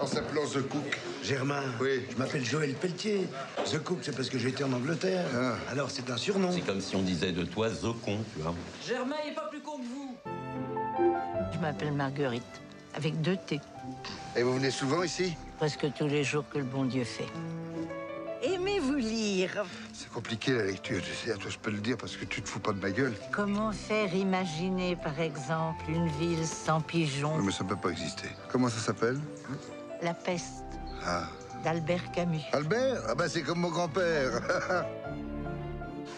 en s'appelant The Cook. Germain, oui. Je m'appelle Joël Pelletier. The Cook, c'est parce que j'étais en Angleterre. Ah. Alors c'est un surnom. C'est comme si on disait de toi Zocon, tu vois. Germain est pas plus con que vous. Je m'appelle Marguerite, avec 2 T. Et vous venez souvent ici? Presque tous les jours que le bon Dieu fait. Aimez-vous lire? C'est compliqué la lecture, tu sais. À toi, je peux le dire parce que tu te fous pas de ma gueule. Comment faire imaginer, par exemple, une ville sans pigeons? Mais ça peut pas exister. Comment ça s'appelle? La peste. Ah. D'Albert Camus. Albert? Ah bah c'est comme mon grand-père.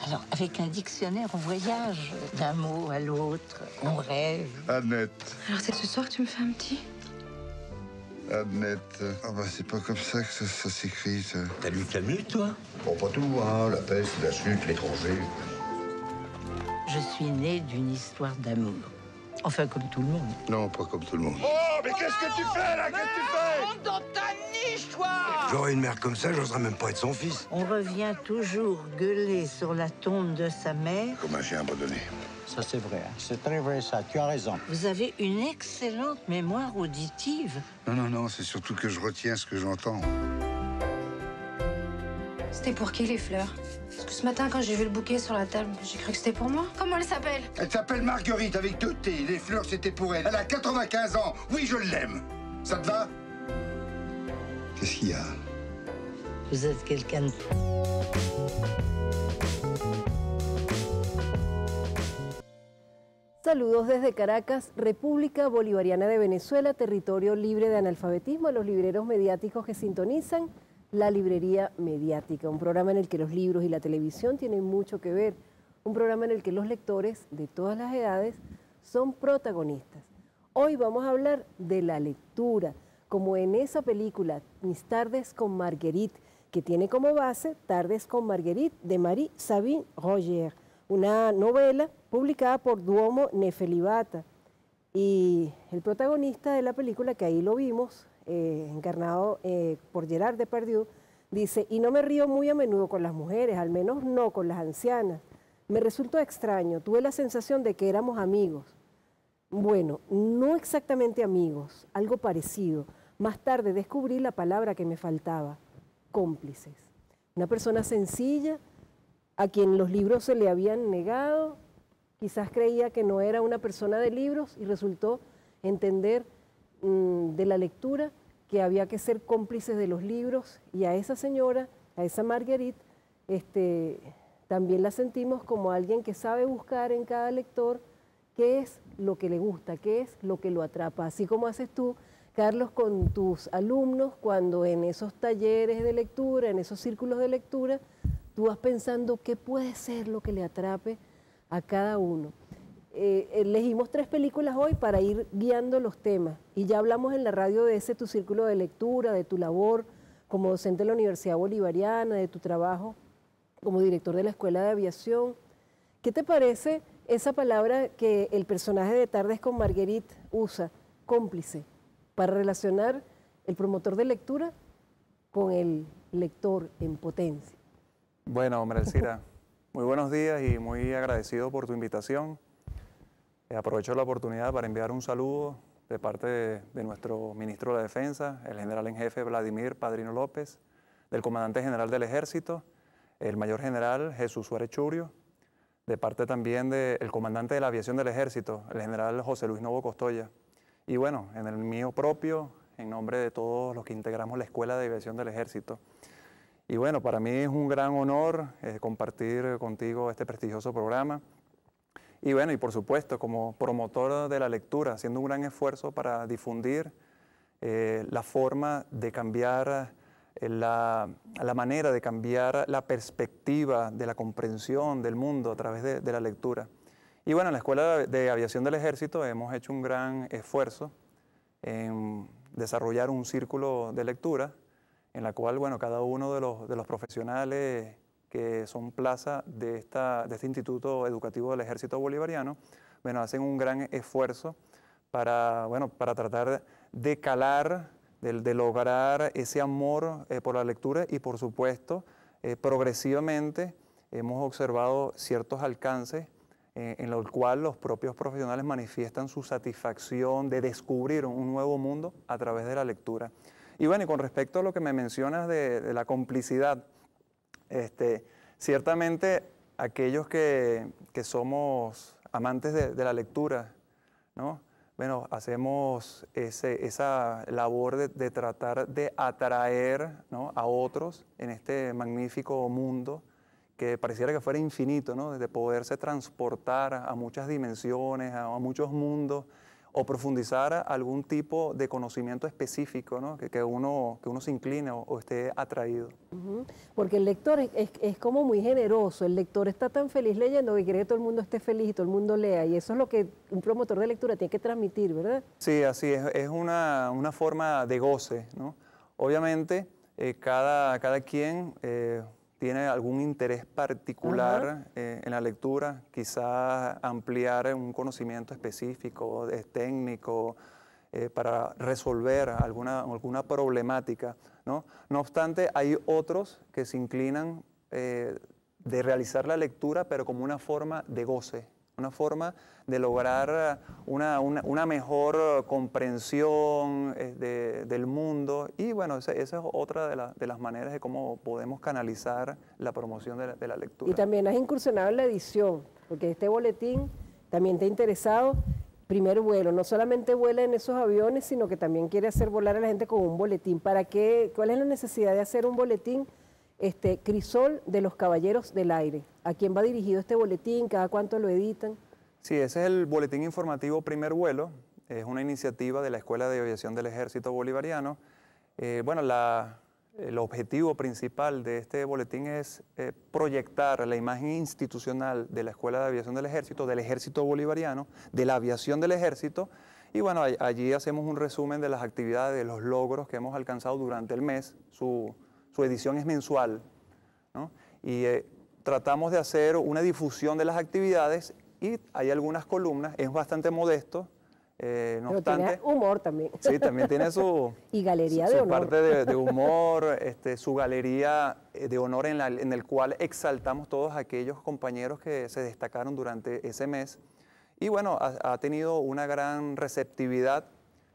Alors, avec un dictionnaire, on voyage d'un mot à l'autre, on rêve. Annette. Alors c'est ce soir que tu me fais un petit? Annette. Ah bah c'est pas comme ça que ça s'écrit, ça. T'as lu Camus, toi? Bon, pas tout, hein. La peste, la chute, l'étranger. Je suis née d'une histoire d'amour. Enfin, comme tout le monde. Non, pas comme tout le monde. Oh, mais qu'est-ce que tu fais, là? Qu'est-ce que tu fais? Rentre dans ta niche, toi. J'aurais une mère comme ça, j'oserais même pas être son fils. On revient toujours gueuler sur la tombe de sa mère. Comme un chien abandonné. Ça, c'est vrai. Hein. C'est très vrai, ça. Tu as raison. Vous avez une excellente mémoire auditive. Non, c'est surtout que je retiens ce que j'entends. C'était pour qui les fleurs? Parce que ce matin, quand j'ai vu le bouquet sur la table, j'ai cru que c'était pour moi. Comment elle s'appelle? Elle s'appelle Marguerite avec 2 T. Les fleurs, c'était pour elle. Elle a 95 ans. Oui, je l'aime. Ça te va? Qu'est-ce qu'il y a? Vous êtes quelqu'un de... Saludos desde Caracas, República Bolivariana de Venezuela, territorio libre de analfabetismo, a los libreros mediáticos que sintonizan La Librería Mediática, un programa en el que los libros y la televisión tienen mucho que ver, un programa en el que los lectores de todas las edades son protagonistas. Hoy vamos a hablar de la lectura, como en esa película Mis tardes con Marguerite, que tiene como base Tardes con Marguerite de Marie-Sabine Roger, una novela publicada por Duomo Nefelibata. Y el protagonista de la película, que ahí lo vimos, encarnado por Gerard Depardieu, dice: y no me río muy a menudo con las mujeres, al menos no con las ancianas. Me resultó extraño, tuve la sensación de que éramos amigos. Bueno, no exactamente amigos, algo parecido. Más tarde descubrí la palabra que me faltaba: cómplices. Una persona sencilla, a quien los libros se le habían negado, quizás creía que no era una persona de libros y resultó entender de la lectura que había que ser cómplices de los libros, y a esa señora, a esa Marguerite, también la sentimos como alguien que sabe buscar en cada lector qué es lo que le gusta, qué es lo que lo atrapa, así como haces tú, Carlos, con tus alumnos cuando en esos talleres de lectura, en esos círculos de lectura, tú vas pensando qué puede ser lo que le atrape a cada uno. Elegimos 3 películas hoy para ir guiando los temas, y ya hablamos en la radio de ese tu círculo de lectura, de tu labor como docente de la Universidad Bolivariana, de tu trabajo como director de la Escuela de Aviación. ¿Qué te parece esa palabra que el personaje de Tardes con Marguerite usa, cómplice, para relacionar el promotor de lectura con el lector en potencia? Bueno, Marelcira, muy buenos días y muy agradecido por tu invitación. Aprovecho la oportunidad para enviar un saludo de parte de nuestro ministro de la Defensa, el general en jefe Vladimir Padrino López, del comandante general del Ejército, el mayor general Jesús Suárez Churio, de parte también del comandante de la Aviación del Ejército, el general José Luis Novo Costoya. Y bueno, en el mío propio, en nombre de todos los que integramos la Escuela de Aviación del Ejército. Y bueno, para mí es un gran honor compartir contigo este prestigioso programa. Y bueno, y por supuesto, como promotor de la lectura, haciendo un gran esfuerzo para difundir la forma de cambiar, la manera de cambiar la perspectiva de la comprensión del mundo a través de la lectura. Y bueno, en la Escuela de Aviación del Ejército hemos hecho un gran esfuerzo en desarrollar un círculo de lectura en la cual, bueno, cada uno de los profesionales que son plaza de este Instituto Educativo del Ejército Bolivariano, bueno, hacen un gran esfuerzo para, bueno, para tratar de calar, de lograr ese amor por la lectura, y por supuesto, progresivamente hemos observado ciertos alcances en los cuales los propios profesionales manifiestan su satisfacción de descubrir un nuevo mundo a través de la lectura. Y bueno, y con respecto a lo que me mencionas de la complicidad, ciertamente aquellos que somos amantes de la lectura, ¿no? Bueno, hacemos esa labor de tratar de atraer, ¿no?, a otros en este magnífico mundo que pareciera que fuera infinito, ¿no?, de poderse transportar a muchas dimensiones, a muchos mundos, o profundizar a algún tipo de conocimiento específico, ¿no?, que uno se incline o esté atraído. Porque el lector es como muy generoso, el lector está tan feliz leyendo que quiere que todo el mundo esté feliz y todo el mundo lea, y eso es lo que un promotor de lectura tiene que transmitir, ¿verdad? Sí, así es una forma de goce, ¿no? Obviamente, cada quien tiene algún interés particular en la lectura, quizás ampliar un conocimiento específico, técnico, para resolver alguna problemática, ¿no? No obstante, hay otros que se inclinan de realizar la lectura, pero como una forma de goce, una forma de lograr una mejor comprensión del mundo. Y bueno, esa es otra de las maneras de cómo podemos canalizar la promoción de la lectura. Y también has incursionado en la edición, porque este boletín también te ha interesado. Primer vuelo, no solamente vuela en esos aviones, sino que también quiere hacer volar a la gente con un boletín. ¿Para qué? ¿Cuál es la necesidad de hacer un boletín? Crisol de los Caballeros del Aire. ¿A quién va dirigido este boletín? ¿Cada cuánto lo editan? Sí, ese es el boletín informativo Primer Vuelo. Es una iniciativa de la Escuela de Aviación del Ejército Bolivariano. Bueno, el objetivo principal de este boletín es proyectar la imagen institucional de la Escuela de Aviación del Ejército Bolivariano, de la aviación del Ejército. Y bueno, allí hacemos un resumen de las actividades, de los logros que hemos alcanzado durante el mes. Su edición es mensual, ¿no? Y tratamos de hacer una difusión de las actividades y hay algunas columnas, es bastante modesto, no obstante, tiene humor también. Sí, también tiene su, y galería su de honor. parte de humor, su galería de honor en el cual exaltamos todos aquellos compañeros que se destacaron durante ese mes. Y bueno, ha tenido una gran receptividad,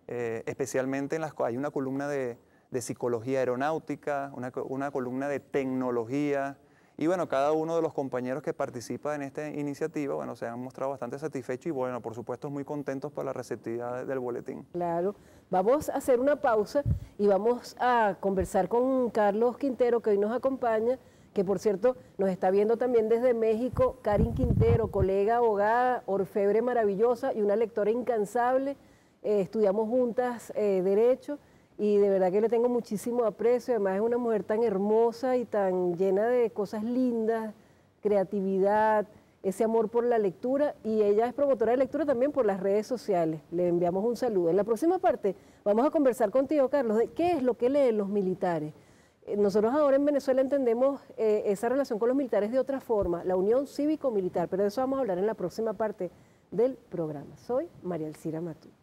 especialmente hay una columna de psicología aeronáutica, una columna de tecnología. Y bueno, cada uno de los compañeros que participa en esta iniciativa, bueno, se han mostrado bastante satisfechos y bueno, por supuesto muy contentos por la receptividad del boletín. Claro. Vamos a hacer una pausa y vamos a conversar con Carlos Quintero, que hoy nos acompaña, que por cierto nos está viendo también desde México. Karin Quintero, colega, abogada, orfebre maravillosa y una lectora incansable. Estudiamos juntas Derecho. Y de verdad que le tengo muchísimo aprecio, además es una mujer tan hermosa y tan llena de cosas lindas, creatividad, ese amor por la lectura, y ella es promotora de lectura también por las redes sociales. Le enviamos un saludo. En la próxima parte vamos a conversar contigo, Carlos, de qué es lo que leen los militares. Nosotros ahora en Venezuela entendemos esa relación con los militares de otra forma, la unión cívico-militar, pero de eso vamos a hablar en la próxima parte del programa. Soy María Elcira Matute.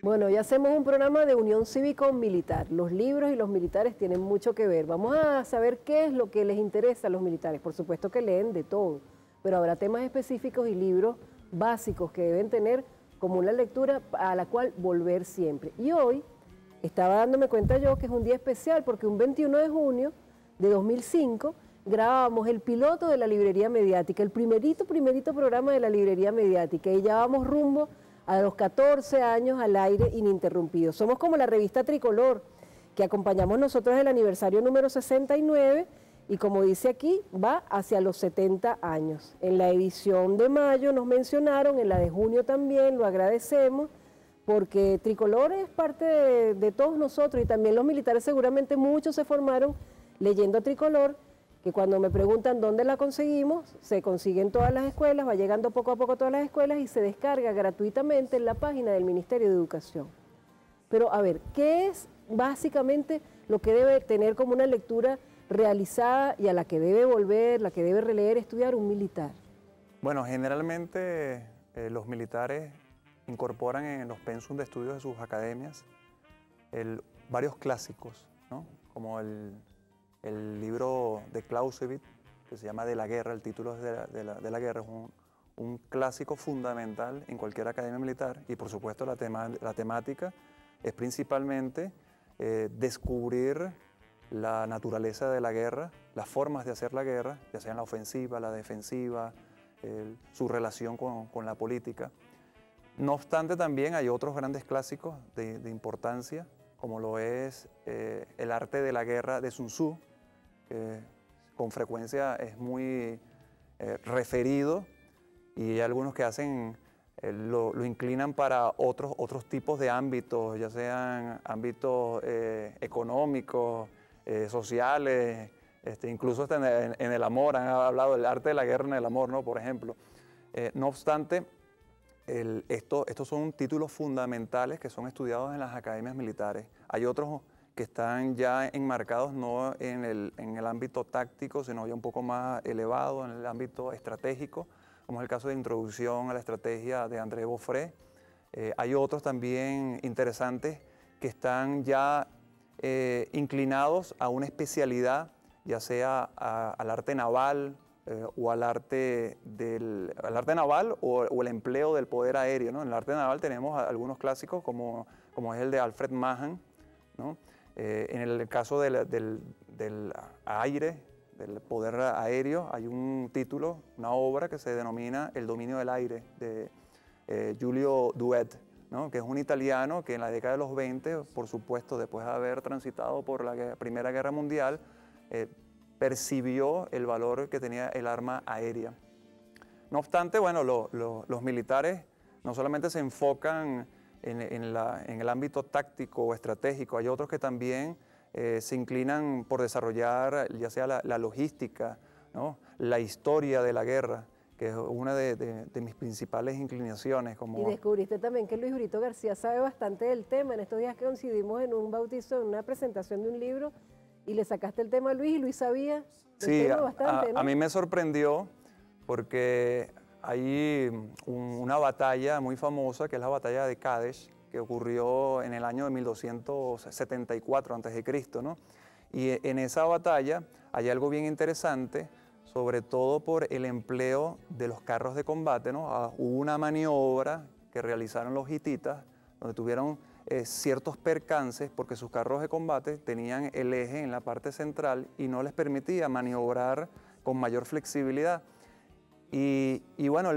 Bueno, ya hacemos un programa de unión cívico-militar. Los libros y los militares tienen mucho que ver. Vamos a saber qué es lo que les interesa a los militares. Por supuesto que leen de todo, pero habrá temas específicos y libros básicos que deben tener como una lectura a la cual volver siempre. Y hoy estaba dándome cuenta yo que es un día especial porque un 21 de junio de 2005 grabábamos el piloto de la Librería Mediática, el primerito programa de la Librería Mediática, y ya vamos rumbo a los 14 años al aire ininterrumpido. Somos como la revista Tricolor, que acompañamos nosotros el aniversario número 69, y como dice aquí, va hacia los 70 años. En la edición de mayo nos mencionaron, en la de junio también, lo agradecemos, porque Tricolor es parte de todos nosotros, y también los militares seguramente muchos se formaron leyendo Tricolor, que cuando me preguntan dónde la conseguimos, se consigue en todas las escuelas, va llegando poco a poco a todas las escuelas y se descarga gratuitamente en la página del Ministerio de Educación. Pero a ver, ¿qué es básicamente lo que debe tener como una lectura realizada y a la que debe volver, la que debe releer, estudiar un militar? Bueno, generalmente los militares incorporan en los pensum de estudios de sus academias varios clásicos, ¿no? Como el libro de Clausewitz, que se llama De la Guerra, el título es de la Guerra, es un clásico fundamental en cualquier academia militar y por supuesto la temática es principalmente descubrir la naturaleza de la guerra, las formas de hacer la guerra, ya sea en la ofensiva, la defensiva, su relación con la política. No obstante, también hay otros grandes clásicos de importancia, como lo es El arte de la guerra de Sun Tzu, que con frecuencia es muy referido, y hay algunos que lo inclinan para otros tipos de ámbitos, ya sean ámbitos económicos, sociales, incluso hasta en el amor. Han hablado del arte de la guerra en el amor, ¿no? Por ejemplo. No obstante, estos son títulos fundamentales que son estudiados en las academias militares. Hay otros que están ya enmarcados no en el ámbito táctico, sino ya un poco más elevado en el ámbito estratégico, como es el caso de Introducción a la Estrategia de André Beaufret. Hay otros también interesantes que están ya inclinados a una especialidad, ya sea al arte naval o al arte naval o el empleo del poder aéreo, ¿no? En el arte naval tenemos algunos clásicos como es el de Alfred Mahan, ¿no? En el caso del aire, del poder aéreo, hay un título, una obra que se denomina El dominio del aire, de Giulio Duet, ¿no? Que es un italiano que en la década de los 20, por supuesto, después de haber transitado por la Primera Guerra Mundial, percibió el valor que tenía el arma aérea. No obstante, bueno, los militares no solamente se enfocan en el ámbito táctico o estratégico, hay otros que también se inclinan por desarrollar ya sea la logística, ¿no? La historia de la guerra, que es una de mis principales inclinaciones. Y descubriste también que Luis Brito García sabe bastante del tema. En estos días que coincidimos en un bautizo, en una presentación de un libro, y le sacaste el tema a Luis, y Luis sabía del tema bastante, ¿no? A mí me sorprendió porque hay una batalla muy famosa, que es la batalla de Kadesh, que ocurrió en el año de 1274 a.C., ¿no? Y en esa batalla hay algo bien interesante, sobre todo por el empleo de los carros de combate, ¿no? Hubo una maniobra que realizaron los hititas, donde tuvieron ciertos percances porque sus carros de combate tenían el eje en la parte central y no les permitía maniobrar con mayor flexibilidad. Y bueno,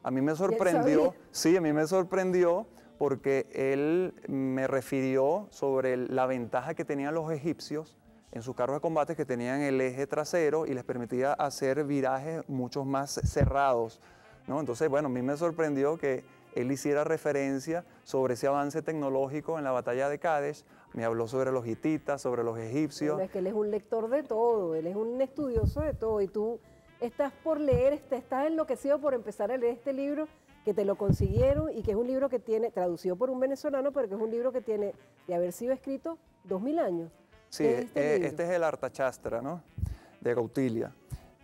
a mí me sorprendió, sí, a mí me sorprendió porque él me refirió sobre la ventaja que tenían los egipcios en sus carros de combate, que tenían el eje trasero y les permitía hacer virajes mucho más cerrados, ¿no? Entonces, bueno, a mí me sorprendió que él hiciera referencia sobre ese avance tecnológico en la batalla de Kadesh. Me habló sobre los hititas, sobre los egipcios. Bueno, es que él es un lector de todo, él es un estudioso de todo, y tú estás por leer, estás enloquecido por empezar a leer este libro, que te lo consiguieron y que es un libro que tiene, traducido por un venezolano, pero que es un libro que tiene de haber sido escrito 2000 años. Sí, este es el Artachastra, ¿no? De Kautilya.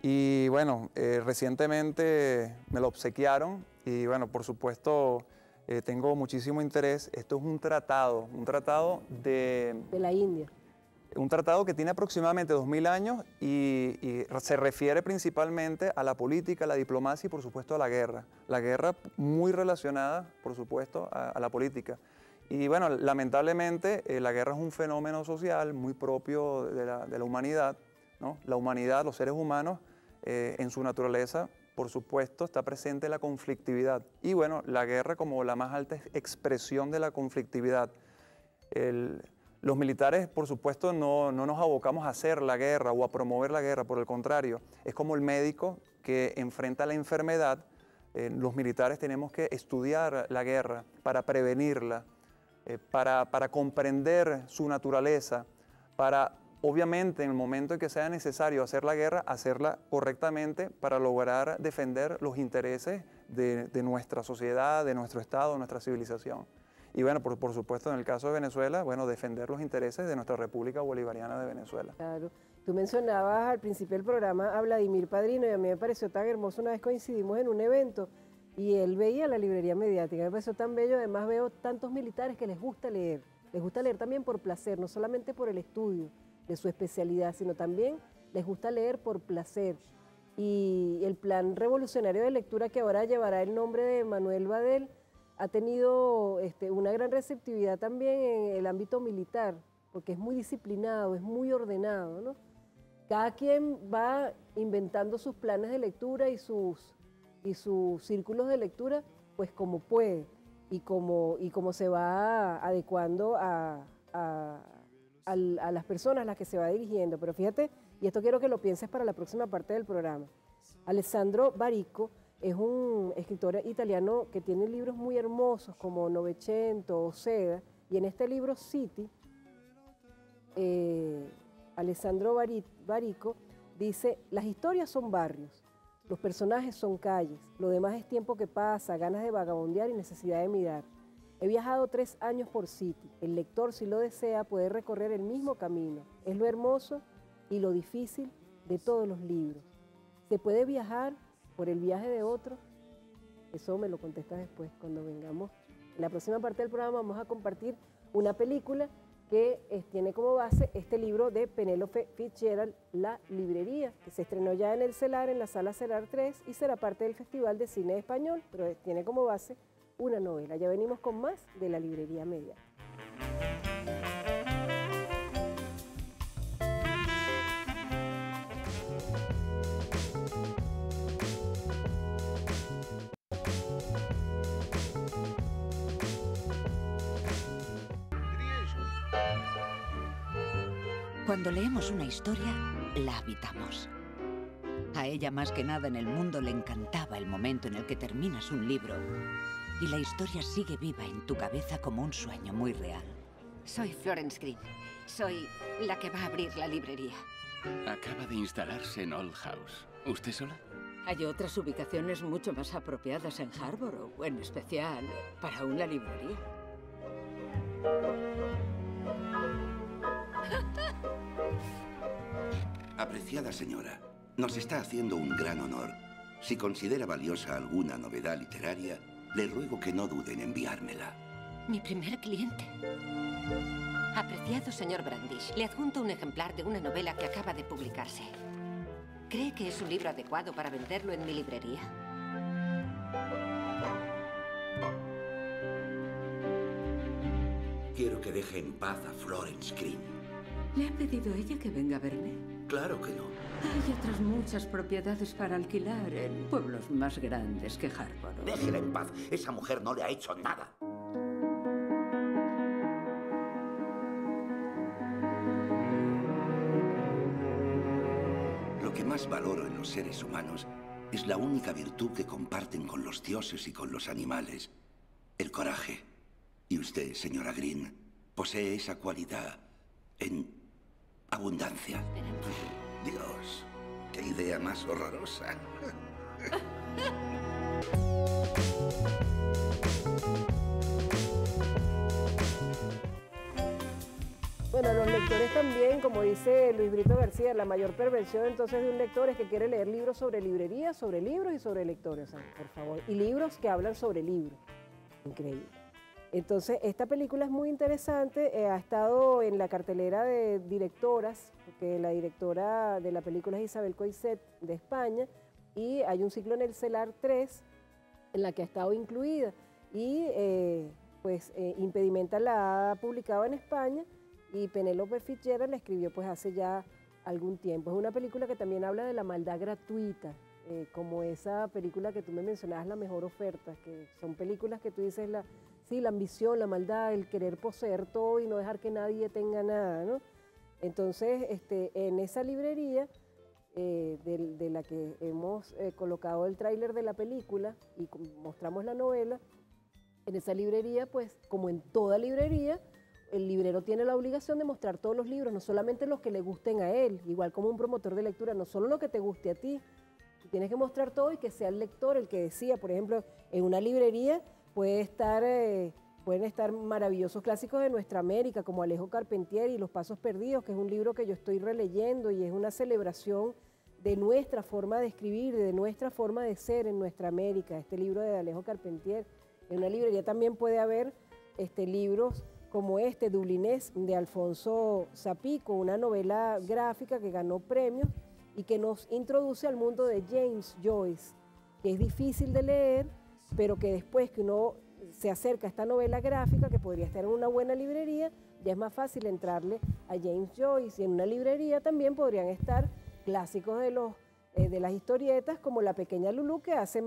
Y bueno, recientemente me lo obsequiaron y bueno, por supuesto, tengo muchísimo interés. Esto es un tratado de la India. Un tratado que tiene aproximadamente 2000 años y se refiere principalmente a la política, a la diplomacia y por supuesto a la guerra. La guerra muy relacionada, por supuesto, a la política. Y bueno, lamentablemente la guerra es un fenómeno social muy propio de la humanidad, ¿no? La humanidad, los seres humanos, en su naturaleza, por supuesto, está presente la conflictividad. Y bueno, la guerra como la más alta expresión de la conflictividad. Los militares, por supuesto, no nos abocamos a hacer la guerra o a promover la guerra, por el contrario, es como el médico que enfrenta la enfermedad. Los militares tenemos que estudiar la guerra para prevenirla, para comprender su naturaleza, para, obviamente, en el momento en que sea necesario hacer la guerra, hacerla correctamente para lograr defender los intereses de nuestra sociedad, de nuestro Estado, de nuestra civilización. Y bueno, por supuesto, en el caso de Venezuela, bueno, defender los intereses de nuestra República Bolivariana de Venezuela. Claro. Tú mencionabas al principio del programa a Vladimir Padrino y a mí me pareció tan hermoso, una vez coincidimos en un evento y él veía la librería mediática, me pareció tan bello, además veo tantos militares que les gusta leer también por placer, no solamente por el estudio de su especialidad, sino también les gusta leer por placer. y el plan revolucionario de lectura, que ahora llevará el nombre de Manuel Badel, ha tenido una gran receptividad también en el ámbito militar, porque es muy disciplinado, es muy ordenado, ¿no? Cada quien va inventando sus planes de lectura y sus círculos de lectura, pues como puede y como se va adecuando a las personas a las que se va dirigiendo. Pero fíjate, y esto quiero que lo pienses para la próxima parte del programa, Alessandro Barico es un escritor italiano que tiene libros muy hermosos como Novecento o Seda, y en este libro City, Alessandro Barico dice: las historias son barrios, los personajes son calles, lo demás es tiempo que pasa, ganas de vagabundear y necesidad de mirar. He viajado 3 años por City, el lector, si lo desea, puede recorrer el mismo camino. Es lo hermoso y lo difícil de todos los libros. ¿Se puede viajar por el viaje de otro? Eso me lo contestas después, cuando vengamos. En la próxima parte del programa vamos a compartir una película que tiene como base este libro de Penélope Fitzgerald, La librería, que se estrenó ya en el CELAR, en la Sala CELAR 3, y será parte del Festival de Cine Español, pero tiene como base una novela. Ya venimos con más de La Librería Mediática. Cuando leemos una historia, la habitamos. A ella más que nada en el mundo le encantaba el momento en el que terminas un libro y la historia sigue viva en tu cabeza como un sueño muy real. Soy Florence Green. Soy la que va a abrir la librería. Acaba de instalarse en Old House. ¿Usted sola? Hay otras ubicaciones mucho más apropiadas en Harborough, en especial para una librería. Apreciada señora, nos está haciendo un gran honor. Si considera valiosa alguna novedad literaria, le ruego que no dude en enviármela. Mi primer cliente. Apreciado señor Brandish, le adjunto un ejemplar de una novela que acaba de publicarse. ¿Cree que es un libro adecuado para venderlo en mi librería? Quiero que deje en paz a Florence Green. ¿Le ha pedido ella que venga a verme? Claro que no. Hay otras muchas propiedades para alquilar en pueblos más grandes que Harborough. Déjela en paz. Esa mujer no le ha hecho nada. Lo que más valoro en los seres humanos es la única virtud que comparten con los dioses y con los animales: el coraje. Y usted, señora Green, posee esa cualidad en abundancia. Dios, qué idea más horrorosa. Bueno, los lectores también, como dice Luis Brito García, la mayor perversión entonces de un lector es que quiere leer libros sobre librerías, sobre libros y sobre lectores, por favor. Y libros que hablan sobre libros. Increíble. Entonces, esta película es muy interesante, ha estado en la cartelera de directoras, porque la directora de la película es Isabel Coixet, de España, y hay un ciclo en el CELAR 3 en la que ha estado incluida, y Impedimenta la ha publicado en España, y Penélope Fitzgerald la escribió pues hace ya algún tiempo. Es una película que también habla de la maldad gratuita, como esa película que tú me mencionabas, La Mejor Oferta, que son películas que tú dices, la ambición, la maldad, el querer poseer todo y no dejar que nadie tenga nada, ¿no? Entonces, en esa librería de la que hemos colocado el tráiler de la película y mostramos la novela, en esa librería, pues, como en toda librería, el librero tiene la obligación de mostrar todos los libros, no solamente los que le gusten a él, igual como un promotor de lectura, no solo lo que te guste a ti, tienes que mostrar todo y que sea el lector el que decida. Por ejemplo, en una librería pueden estar maravillosos clásicos de nuestra América, como Alejo Carpentier y Los Pasos Perdidos, que es un libro que yo estoy releyendo y es una celebración de nuestra forma de escribir, de nuestra forma de ser en nuestra América, este libro de Alejo Carpentier. En una librería también puede haber libros como Dublinés, de Alfonso Zapico, una novela gráfica que ganó premios y que nos introduce al mundo de James Joyce, que es difícil de leer, pero que después que uno se acerca a esta novela gráfica, que podría estar en una buena librería, ya es más fácil entrarle a James Joyce. Y en una librería también podrían estar clásicos de las historietas, como La Pequeña Lulú, que hace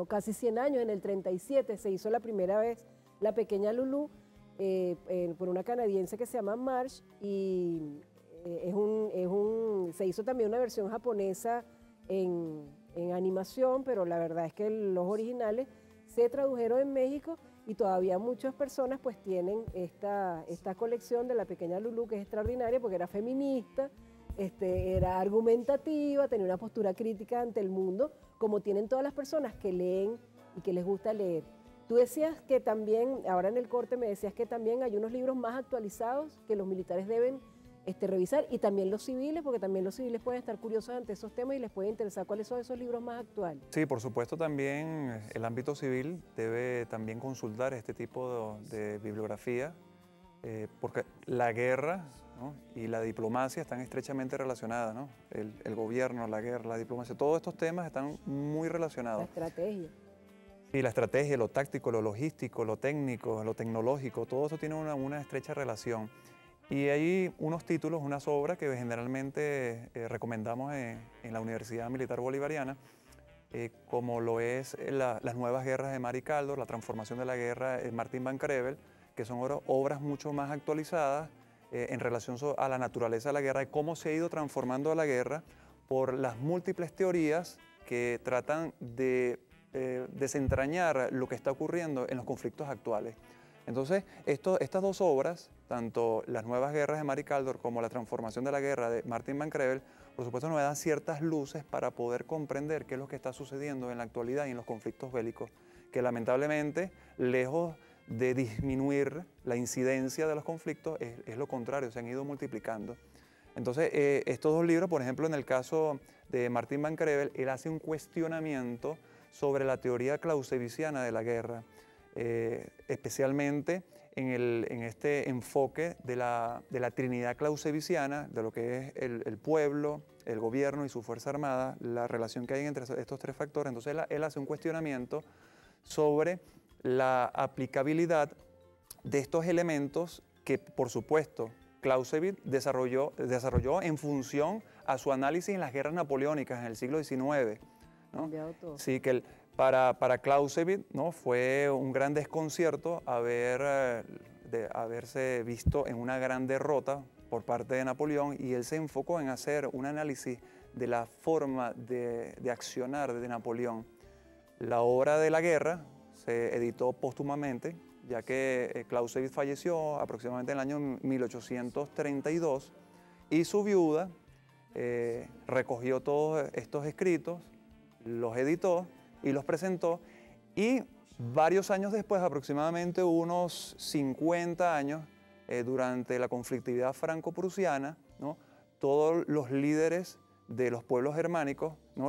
casi 100 años, en el 37, se hizo la primera vez La Pequeña Lulú por una canadiense que se llama Marsh, y se hizo también una versión japonesa en animación, pero la verdad es que los originales se tradujeron en México y todavía muchas personas pues tienen esta colección de La Pequeña Lulú, que es extraordinaria porque era feminista, era argumentativa, tenía una postura crítica ante el mundo, como tienen todas las personas que leen y que les gusta leer. Tú decías que también, ahora en el corte me decías que también hay unos libros más actualizados que los militares deben revisar, y también los civiles, porque también los civiles pueden estar curiosos ante esos temas y les puede interesar cuáles son esos libros más actuales. Sí, por supuesto, también el ámbito civil debe también consultar este tipo de bibliografía, porque la guerra, ¿no?, y la diplomacia están estrechamente relacionadas, ¿no? El gobierno, la guerra, la diplomacia, todos estos temas están muy relacionados. La estrategia. Sí, la estrategia, lo táctico, lo logístico, lo técnico, lo tecnológico, todo eso tiene una estrecha relación. Y hay unos títulos, unas obras que generalmente recomendamos en la Universidad Militar Bolivariana, como lo es Las Nuevas Guerras de Mari Kaldor, La Transformación de la Guerra de Martin Van Crevel, que son obras mucho más actualizadas en relación a la naturaleza de la guerra y cómo se ha ido transformando la guerra por las múltiples teorías que tratan de desentrañar lo que está ocurriendo en los conflictos actuales. Entonces, estas dos obras, tanto Las Nuevas Guerras de Mari Kaldor como La Transformación de la Guerra de Martin Van Crevel, por supuesto nos dan ciertas luces para poder comprender qué es lo que está sucediendo en la actualidad y en los conflictos bélicos, que lamentablemente, lejos de disminuir la incidencia de los conflictos, es lo contrario, se han ido multiplicando. Entonces, estos dos libros, por ejemplo, en el caso de Martin Van Crevel, él hace un cuestionamiento sobre la teoría clausewitziana de la guerra, especialmente en este enfoque de la Trinidad clausewitziana, de lo que es el pueblo, el gobierno y su fuerza armada, la relación que hay entre estos tres factores. Entonces él hace un cuestionamiento sobre la aplicabilidad de estos elementos que, por supuesto, Clausewitz desarrolló en función a su análisis en las guerras napoleónicas en el siglo XIX, ¿no? Sí, que para Clausewitz, ¿no?, fue un gran desconcierto haberse visto en una gran derrota por parte de Napoleón, y él se enfocó en hacer un análisis de la forma de accionar de Napoleón. La obra de la guerra se editó póstumamente, ya que Clausewitz falleció aproximadamente en el año 1832, y su viuda recogió todos estos escritos, los editó y los presentó, y varios años después, aproximadamente unos 50 años, durante la conflictividad franco-prusiana, ¿no?, todos los líderes de los pueblos germánicos, ¿no?,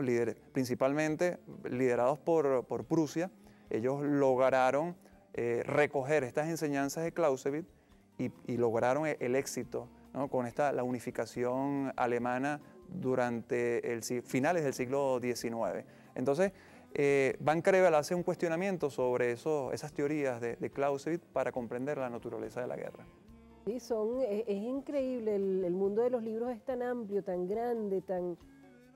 principalmente liderados por Prusia, ellos lograron recoger estas enseñanzas de Clausewitz y lograron el éxito, ¿no?, con la unificación alemana durante finales del siglo XIX. Entonces, Van Crevel hace un cuestionamiento sobre esas teorías de Clausewitz para comprender la naturaleza de la guerra. Sí, es increíble, el mundo de los libros es tan amplio, tan grande, tan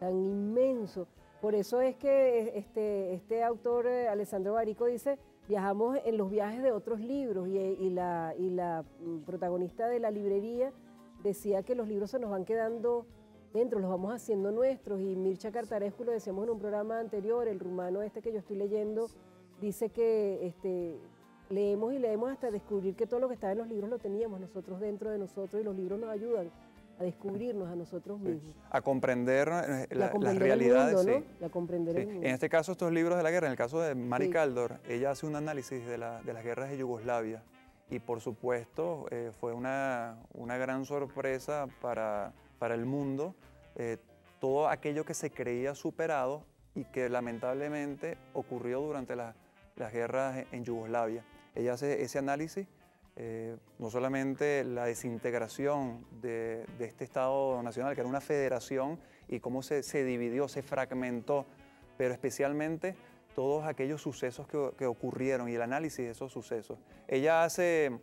inmenso. Por eso es que este autor, Alessandro Barico, dice, viajamos en los viajes de otros libros, y la protagonista de la librería decía que los libros se nos van quedando dentro, los vamos haciendo nuestros, y Mircea Cartarescu, lo decíamos en un programa anterior, el rumano que yo estoy leyendo, dice que leemos y leemos hasta descubrir que todo lo que está en los libros lo teníamos nosotros dentro de nosotros, y los libros nos ayudan a descubrirnos a nosotros mismos. A comprender las realidades. El mundo, ¿no? A comprender el mundo. En este caso, estos libros de la guerra, en el caso de Mari Kaldor, ella hace un análisis de las guerras de Yugoslavia, y por supuesto fue una gran sorpresa para el mundo, todo aquello que se creía superado y que lamentablemente ocurrió durante las guerras en Yugoslavia. Ella hace ese análisis no solamente la desintegración de este Estado nacional, que era una federación, y cómo se dividió, se fragmentó, pero especialmente todos aquellos sucesos que ocurrieron y el análisis de esos sucesos. Ella hace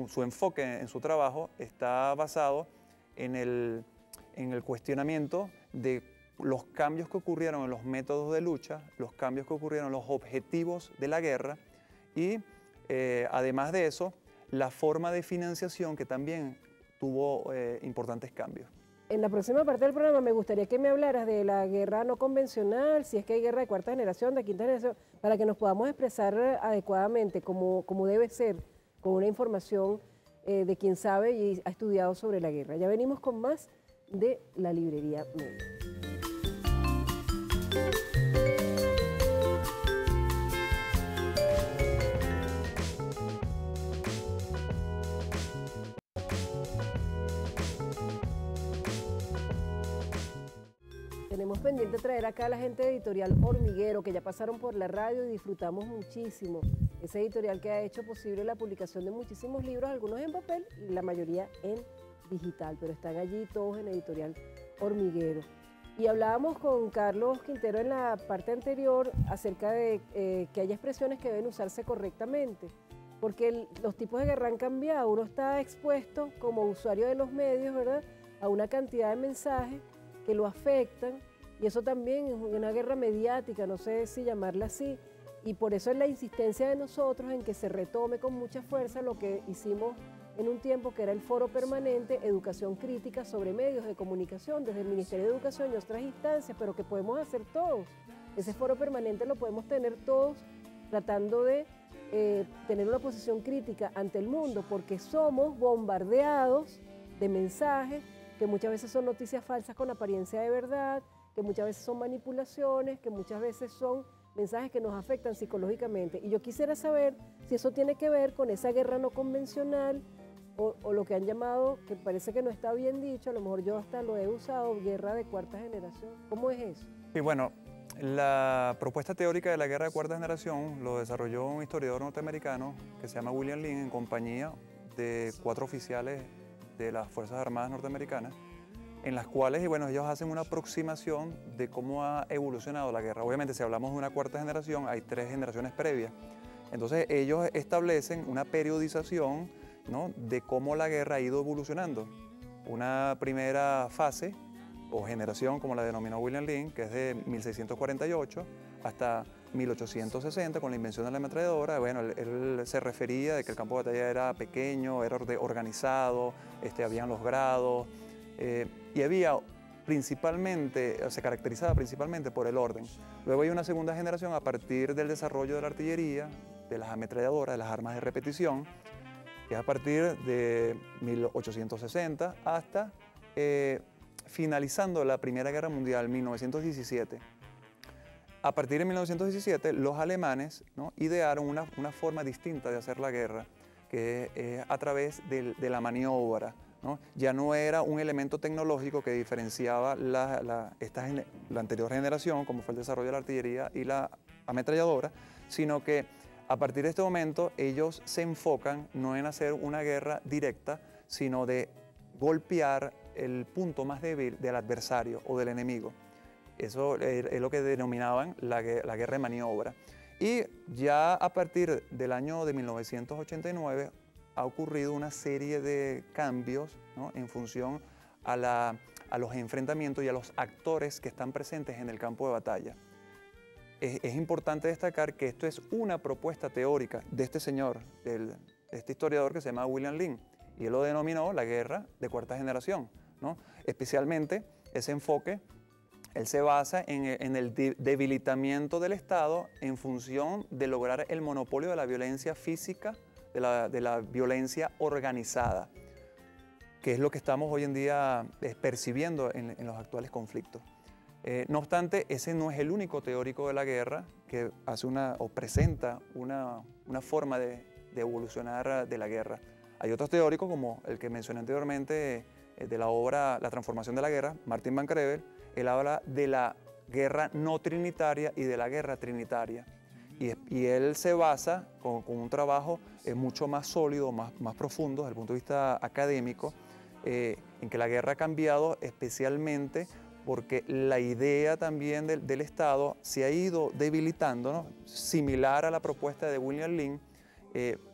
su enfoque en su trabajo está basado en el cuestionamiento de los cambios que ocurrieron en los métodos de lucha, los cambios que ocurrieron en los objetivos de la guerra y, además de eso, la forma de financiación que también tuvo importantes cambios. En la próxima parte del programa me gustaría que me hablaras de la guerra no convencional, si es que hay guerra de cuarta generación, de quinta generación, para que nos podamos expresar adecuadamente, como debe ser, con una información de quien sabe y ha estudiado sobre la guerra. Ya venimos con más de la librería Media. Tenemos pendiente traer acá a la gente de Editorial Hormiguero, que ya pasaron por la radio y disfrutamos muchísimo. Ese editorial que ha hecho posible la publicación de muchísimos libros, algunos en papel y la mayoría en digital, pero están allí todos en Editorial Hormiguero. Y hablábamos con Carlos Quintero en la parte anterior acerca de que hay expresiones que deben usarse correctamente, porque los tipos de guerra han cambiado. Uno está expuesto como usuario de los medios, ¿verdad?, a una cantidad de mensajes que lo afectan, y eso también es una guerra mediática, no sé si llamarla así, y por eso es la insistencia de nosotros en que se retome con mucha fuerza lo que hicimos en un tiempo, que era el Foro Permanente Educación Crítica sobre Medios de Comunicación desde el Ministerio de Educación y otras instancias, pero que podemos hacer todos. Ese Foro Permanente lo podemos tener todos tratando de tener una posición crítica ante el mundo, porque somos bombardeados de mensajes que muchas veces son noticias falsas con apariencia de verdad, que muchas veces son manipulaciones, que muchas veces son mensajes que nos afectan psicológicamente. Y yo quisiera saber si eso tiene que ver con esa guerra no convencional o lo que han llamado, que parece que no está bien dicho, a lo mejor yo hasta lo he usado, guerra de cuarta generación. ¿Cómo es eso? Y bueno, la propuesta teórica de la guerra de cuarta generación lo desarrolló un historiador norteamericano que se llama William Lynn en compañía de 4 oficiales de las Fuerzas Armadas norteamericanas, en las cuales, y bueno, ellos hacen una aproximación de cómo ha evolucionado la guerra. Obviamente, si hablamos de una cuarta generación, hay 3 generaciones previas. Entonces, ellos establecen una periodización, ¿no?, de cómo la guerra ha ido evolucionando. Una primera fase, o generación, como la denominó William Lynn, que es de 1648 hasta 1860, con la invención de la ametralladora. Bueno, él se refería de que el campo de batalla era pequeño, era organizado, habían los grados, y había principalmente, se caracterizaba principalmente por el orden. Luego hay una segunda generación a partir del desarrollo de la artillería, de las ametralladoras, de las armas de repetición, que es a partir de 1860 hasta finalizando la Primera Guerra Mundial, 1917. A partir de 1917, los alemanes, ¿no?, idearon una forma distinta de hacer la guerra, que es a través de la maniobra, ¿no? Ya no era un elemento tecnológico que diferenciaba la anterior generación, como fue el desarrollo de la artillería y la ametralladora, sino que a partir de este momento ellos se enfocan no en hacer una guerra directa, sino de golpear el punto más débil del adversario o del enemigo. Eso es lo que denominaban la guerra de maniobra. Y ya a partir del año de 1989 ha ocurrido una serie de cambios, ¿no?, en función a los enfrentamientos y a los actores que están presentes en el campo de batalla. Es importante destacar que esto es una propuesta teórica de este señor, de este historiador que se llama William Lynn, y él lo denominó la guerra de cuarta generación, ¿no? Especialmente ese enfoque, él se basa en el debilitamiento del Estado en función de lograr el monopolio de la violencia física, de la violencia organizada, que es lo que estamos hoy en día percibiendo en los actuales conflictos. No obstante, ese no es el único teórico de la guerra que hace o presenta una forma de evolucionar de la guerra. Hay otros teóricos, como el que mencioné anteriormente, de la obra La transformación de la guerra, Martin Van Crevel. Él habla de la guerra no trinitaria y de la guerra trinitaria. Y él se basa con un trabajo mucho más sólido, más profundo desde el punto de vista académico, en que la guerra ha cambiado especialmente porque la idea también del Estado se ha ido debilitando, ¿no? Similar a la propuesta de William Lynn,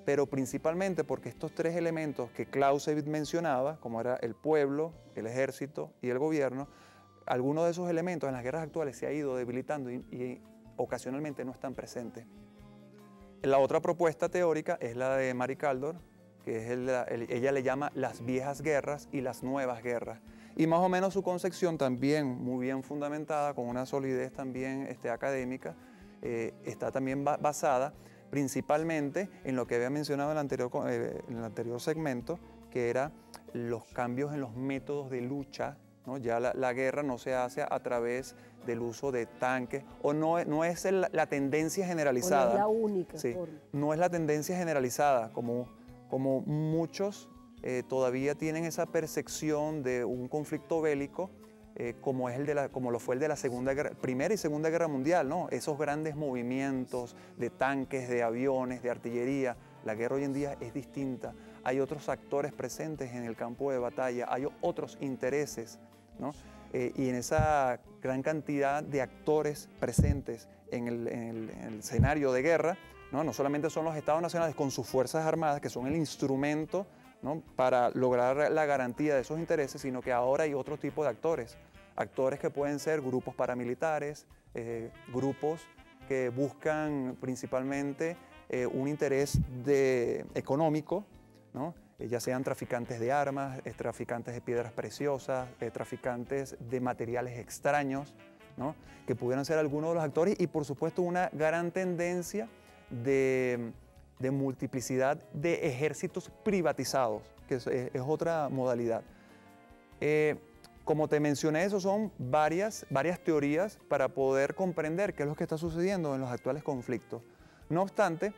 pero principalmente porque estos tres elementos que Clausewitz mencionaba, como era el pueblo, el ejército y el gobierno, algunos de esos elementos en las guerras actuales se ha ido debilitando y ocasionalmente no están presentes. La otra propuesta teórica es la de Mary Kaldor, que es ella le llama las viejas guerras y las nuevas guerras. Y más o menos su concepción también muy bien fundamentada, con una solidez también académica, está también basada principalmente en lo que había mencionado en el anterior segmento, que era los cambios en los métodos de lucha, ¿no? Ya la guerra no se hace a través del uso de tanques, o no es la tendencia generalizada. O no es la única sí, forma. No es la tendencia generalizada, como muchos todavía tienen esa percepción de un conflicto bélico como lo fue el de la Primera y Segunda Guerra Mundial, ¿no? Esos grandes movimientos de tanques, de aviones, de artillería. La guerra hoy en día es distinta. Hay otros actores presentes en el campo de batalla, hay otros intereses, ¿no? Y en esa gran cantidad de actores presentes en el escenario de guerra, no solamente son los Estados nacionales con sus fuerzas armadas, que son el instrumento, ¿no?, para lograr la garantía de esos intereses, sino que ahora hay otro tipo de actores que pueden ser grupos paramilitares, grupos que buscan principalmente un interés económico, ¿no?, ya sean traficantes de armas, traficantes de piedras preciosas, traficantes de materiales extraños, ¿no?, que pudieran ser algunos de los actores, y por supuesto una gran tendencia de multiplicidad de ejércitos privatizados, que es otra modalidad. Como te mencioné, eso son varias teorías para poder comprender qué es lo que está sucediendo en los actuales conflictos. No obstante,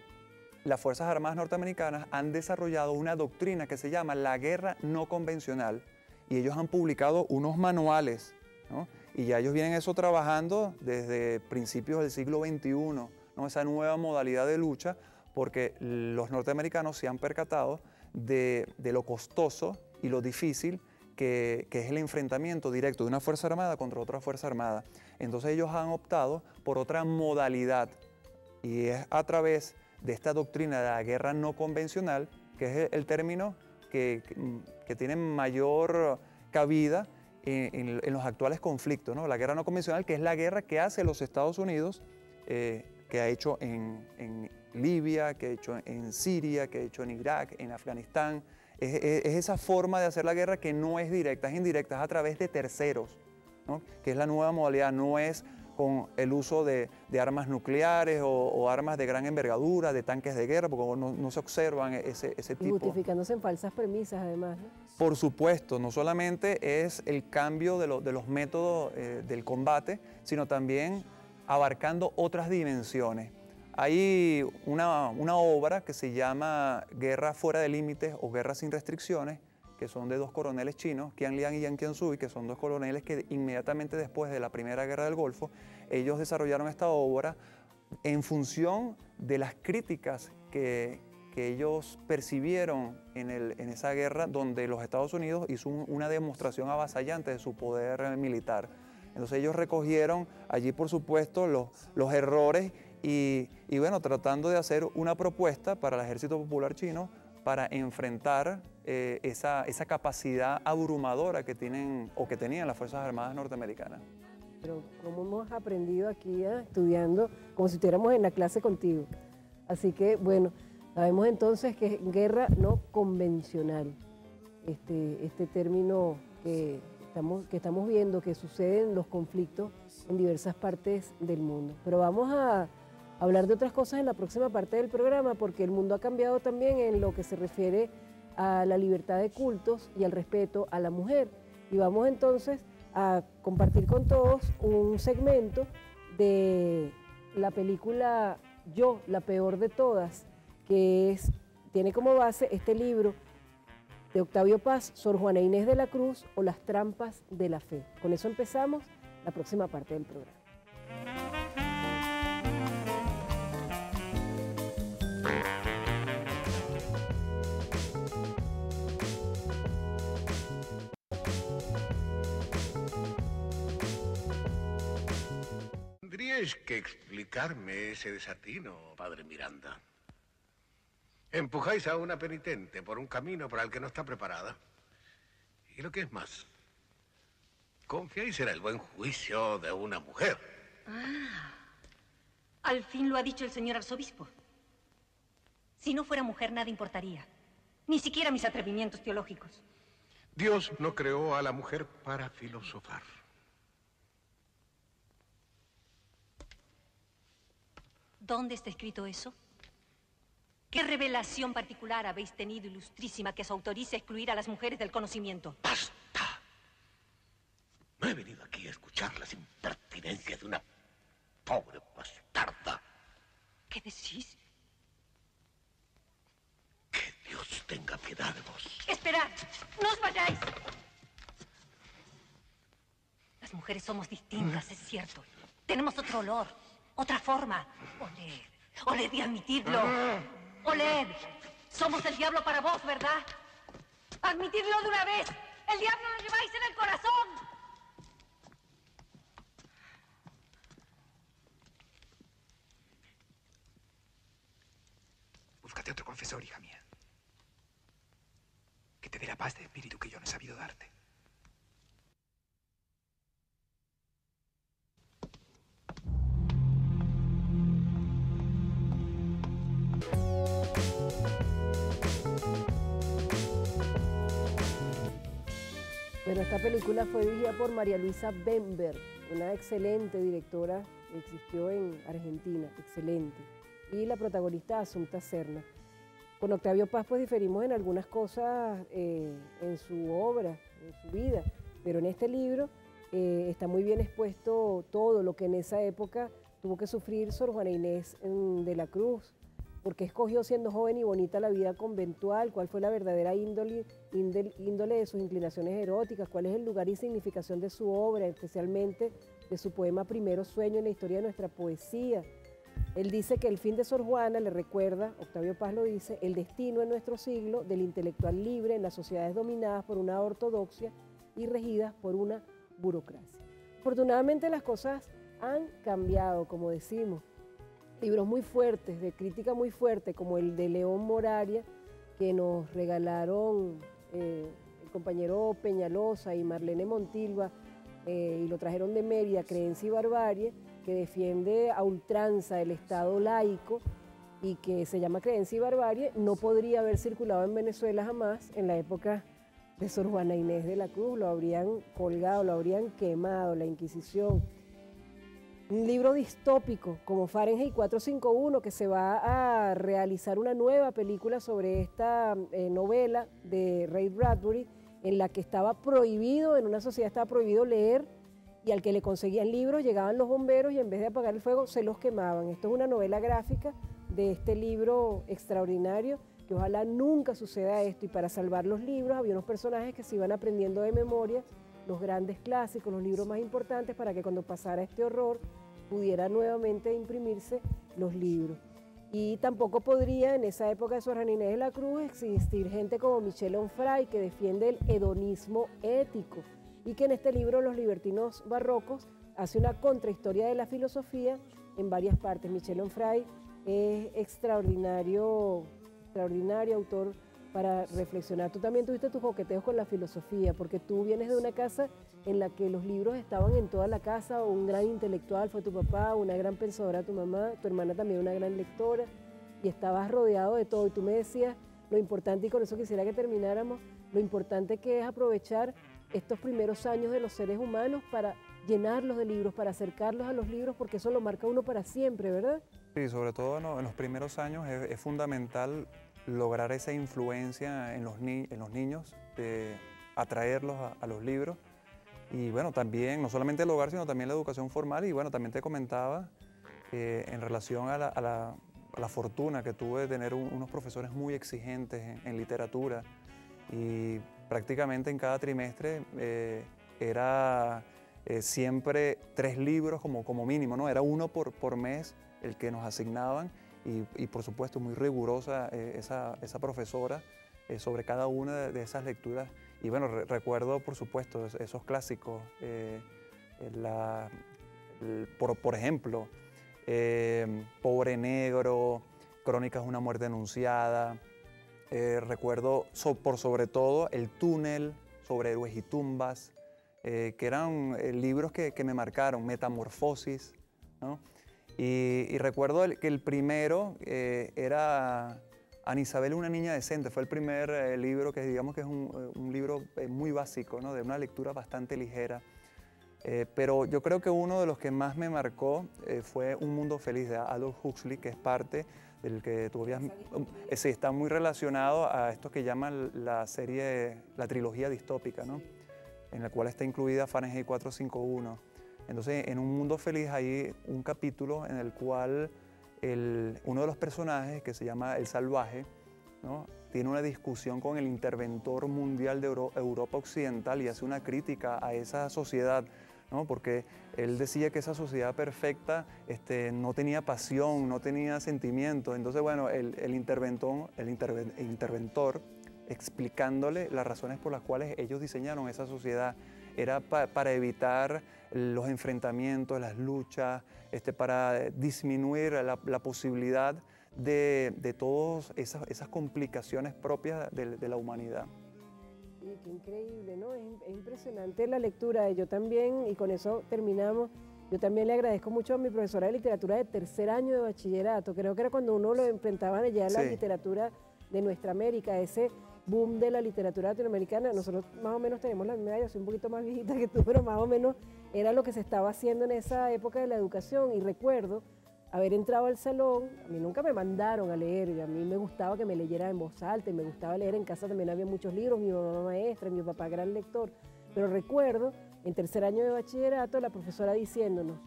las Fuerzas Armadas norteamericanas han desarrollado una doctrina que se llama la guerra no convencional, y ellos han publicado unos manuales, ¿no? Y ya ellos vienen eso trabajando desde principios del siglo XXI, ¿no? Esa nueva modalidad de lucha, porque los norteamericanos se han percatado de lo costoso y lo difícil que es el enfrentamiento directo de una fuerza armada contra otra fuerza armada. Entonces ellos han optado por otra modalidad, y es a través de esta doctrina de la guerra no convencional, que es el término que tiene mayor cabida en los actuales conflictos, ¿no? La guerra no convencional, que es la guerra que hace los Estados Unidos, que ha hecho en Libia, que ha hecho en Siria, que ha hecho en Irak, en Afganistán. Es esa forma de hacer la guerra que no es directa, es indirecta, es a través de terceros, ¿no?, que es la nueva modalidad, no es con el uso de armas nucleares o armas de gran envergadura, de tanques de guerra, porque no se observan ese tipo. Y justificándose en falsas premisas, además, ¿no? Por supuesto, no solamente es el cambio de los métodos del combate, sino también abarcando otras dimensiones. Hay una obra que se llama Guerra fuera de límites o Guerra sin restricciones, que son de dos coroneles chinos, Qian Liang y Yang Qiansui, que son dos coroneles que inmediatamente después de la Primera Guerra del Golfo, ellos desarrollaron esta obra en función de las críticas que ellos percibieron en esa guerra, donde los Estados Unidos hizo una demostración avasallante de su poder militar. Entonces ellos recogieron allí, por supuesto, los errores y bueno, tratando de hacer una propuesta para el Ejército Popular Chino para enfrentar esa capacidad abrumadora que tienen o que tenían las Fuerzas Armadas norteamericanas. Pero como hemos aprendido aquí estudiando, como si estuviéramos en la clase contigo. Así que, bueno, sabemos entonces que es guerra no convencional, este término que estamos viendo que suceden los conflictos en diversas partes del mundo. Pero vamos a hablar de otras cosas en la próxima parte del programa, porque el mundo ha cambiado también en lo que se refiere a la libertad de cultos y al respeto a la mujer. Y vamos entonces a compartir con todos un segmento de la película Yo, la peor de todas, que tiene como base este libro de Octavio Paz, Sor Juana Inés de la Cruz o Las trampas de la fe. Con eso empezamos la próxima parte del programa. Teníais que explicarme ese desatino, padre Miranda. Empujáis a una penitente por un camino para el que no está preparada. Y lo que es más, confiáis en el buen juicio de una mujer. Ah, al fin lo ha dicho el señor arzobispo. Si no fuera mujer, nada importaría. Ni siquiera mis atrevimientos teológicos. Dios no creó a la mujer para filosofar. ¿Dónde está escrito eso? ¿Qué revelación particular habéis tenido, ilustrísima, que os autorice a excluir a las mujeres del conocimiento? ¡Basta! No he venido aquí a escuchar las impertinencias de una pobre bastarda. ¿Qué decís? Que Dios tenga piedad de vos. ¡Esperad! ¡No os vayáis! Las mujeres somos distintas, es cierto. Tenemos otro olor, otra forma. Oled y admitidlo. Oled, somos el diablo para vos, ¿verdad? Admitidlo de una vez. El diablo lo lleváis en el corazón. Búscate otro confesor, hija mía. Que te dé la paz de espíritu que yo no he sabido darte. Bueno, esta película fue dirigida por María Luisa Bember, una excelente directora que existió en Argentina, excelente. Y la protagonista Asunta Serna. Con Octavio Paz pues diferimos en algunas cosas en su obra, en su vida, pero en este libro está muy bien expuesto todo lo que en esa época tuvo que sufrir Sor Juana Inés de la Cruz, porque escogió siendo joven y bonita la vida conventual, cuál fue la verdadera índole de sus inclinaciones eróticas, cuál es el lugar y significación de su obra, especialmente de su poema Primero Sueño en la historia de nuestra poesía. Él dice que el fin de Sor Juana le recuerda, Octavio Paz lo dice, el destino en nuestro siglo del intelectual libre en las sociedades dominadas por una ortodoxia y regidas por una burocracia. Afortunadamente las cosas han cambiado, como decimos. Libros muy fuertes, de crítica muy fuerte, como el de León Moraria, que nos regalaron el compañero Peñalosa y Marlene Montilva, y lo trajeron de Mérida, Creencia y Barbarie, que defiende a ultranza el Estado laico y que se llama Creencia y Barbarie, no podría haber circulado en Venezuela jamás en la época de Sor Juana Inés de la Cruz. Lo habrían colgado, lo habrían quemado, la Inquisición. Un libro distópico como Fahrenheit 451, que se va a realizar una nueva película sobre esta novela de Ray Bradbury, en la que estaba prohibido, en una sociedad estaba prohibido leer, y al que le conseguían libros llegaban los bomberos y en vez de apagar el fuego se los quemaban. Esto es una novela gráfica de este libro extraordinario, que ojalá nunca suceda esto, y para salvar los libros había unos personajes que se iban aprendiendo de memoria los grandes clásicos, los libros más importantes, para que cuando pasara este horror pudiera nuevamente imprimirse los libros. Y tampoco podría en esa época de Sor Juana Inés de la Cruz existir gente como Michel Onfray, que defiende el hedonismo ético, y que en este libro Los libertinos barrocos hace una contrahistoria de la filosofía en varias partes. Michel Onfray es extraordinario autor para reflexionar. Tú también tuviste tus coqueteos con la filosofía, porque tú vienes de una casa en la que los libros estaban en toda la casa. Un gran intelectual fue tu papá, una gran pensadora tu mamá, tu hermana también una gran lectora, y estabas rodeado de todo. Y tú me decías lo importante, y con eso quisiera que termináramos, lo importante que es aprovechar estos primeros años de los seres humanos para llenarlos de libros, para acercarlos a los libros, porque eso lo marca uno para siempre, ¿verdad? Sí, sobre todo en los primeros años es fundamental lograr esa influencia en los niños, de atraerlos a los libros. Y bueno, también, no solamente el hogar, sino también la educación formal. Y bueno, también te comentaba en relación a la fortuna que tuve de tener unos profesores muy exigentes en literatura. Y prácticamente en cada trimestre era siempre 3 libros como mínimo, ¿no? Era uno por mes el que nos asignaban. Y por supuesto muy rigurosa esa profesora sobre cada una de esas lecturas. Y bueno, recuerdo por supuesto esos clásicos, la por ejemplo, Pobre Negro, Crónicas de una muerte anunciada. Recuerdo por sobre todo El túnel, Sobre héroes y tumbas, que eran libros que me marcaron, Metamorfosis, ¿no? Y recuerdo que el primero era Ana Isabel, una niña decente. Fue el primer libro que digamos que es un libro muy básico, ¿no? De una lectura bastante ligera. Pero yo creo que uno de los que más me marcó fue Un mundo feliz de Aldous Huxley, que es parte del que tú habías... Sí, está muy relacionado a esto que llaman la trilogía distópica, ¿no? En la cual está incluida Fahrenheit 451. Entonces, en Un mundo feliz hay un capítulo en el cual uno de los personajes, que se llama El Salvaje, ¿no? Tiene una discusión con el interventor mundial de Europa Occidental y hace una crítica a esa sociedad, ¿no? Porque él decía que esa sociedad perfecta no tenía pasión, no tenía sentimiento. Entonces, bueno, el interventor explicándole las razones por las cuales ellos diseñaron esa sociedad, era para evitar los enfrentamientos, las luchas, para disminuir la posibilidad de todas esas complicaciones propias de la humanidad. Sí, qué increíble, ¿no? Es impresionante la lectura. Yo también, y con eso terminamos, yo también le agradezco mucho a mi profesora de literatura de tercer año de bachillerato. Creo que era cuando uno lo enfrentaban allá en la literatura de nuestra América, ese boom de la literatura latinoamericana. Nosotros más o menos tenemos la misma edad, yo soy un poquito más viejita que tú, pero más o menos era lo que se estaba haciendo en esa época de la educación. Y recuerdo haber entrado al salón, a mí nunca me mandaron a leer, y a mí me gustaba que me leyera en voz alta, y me gustaba leer en casa, también había muchos libros, mi mamá maestra, mi papá gran lector, pero recuerdo en tercer año de bachillerato la profesora diciéndonos: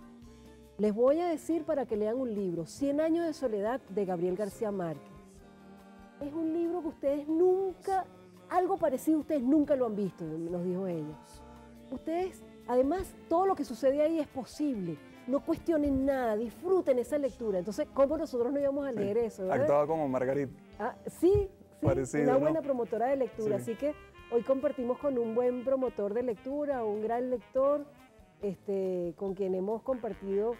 les voy a decir para que lean un libro, 100 años de soledad de Gabriel García Márquez. Es un libro que ustedes nunca, algo parecido ustedes nunca lo han visto, nos dijo ella. Ustedes, además, todo lo que sucede ahí es posible. No cuestionen nada, disfruten esa lectura. Entonces, ¿cómo nosotros no íbamos a leer eso? ¿Verdad? Actuaba como Margarita. Sí, parecido, una ¿no? buena promotora de lectura. Sí. Así que hoy compartimos con un buen promotor de lectura, un gran lector, con quien hemos compartido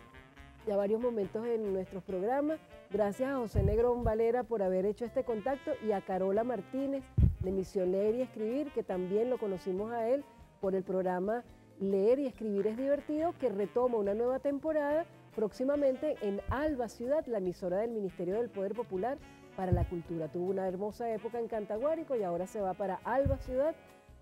ya varios momentos en nuestros programas. Gracias a José Negrón Valera por haber hecho este contacto, y a Carola Martínez de Misión Leer y Escribir, que también lo conocimos a él por el programa Leer y Escribir es Divertido, que retoma una nueva temporada próximamente en Alba Ciudad, la emisora del Ministerio del Poder Popular para la Cultura. Tuvo una hermosa época en Cantaguárico y ahora se va para Alba Ciudad,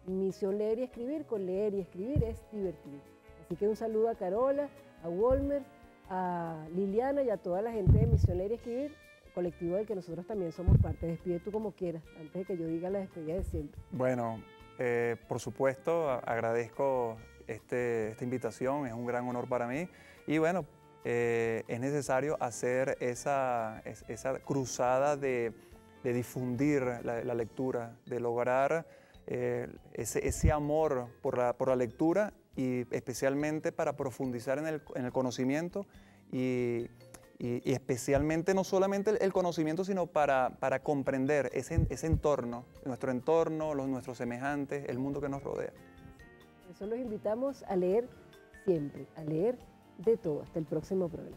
Misión Leer y Escribir, con Leer y Escribir es Divertido. Así que un saludo a Carola, a Walmer, a Liliana y a toda la gente de Misión Leer y Escribir, colectivo del que nosotros también somos parte. Despide tú como quieras, antes de que yo diga la despedida de siempre. Bueno, por supuesto, agradezco esta invitación, es un gran honor para mí. Y bueno, es necesario hacer esa cruzada de difundir la lectura, de lograr ese amor por la lectura, y especialmente para profundizar en el conocimiento y especialmente no solamente el conocimiento, sino para comprender ese entorno, nuestro entorno, nuestros semejantes, el mundo que nos rodea. Por eso los invitamos a leer siempre, a leer de todo. Hasta el próximo programa.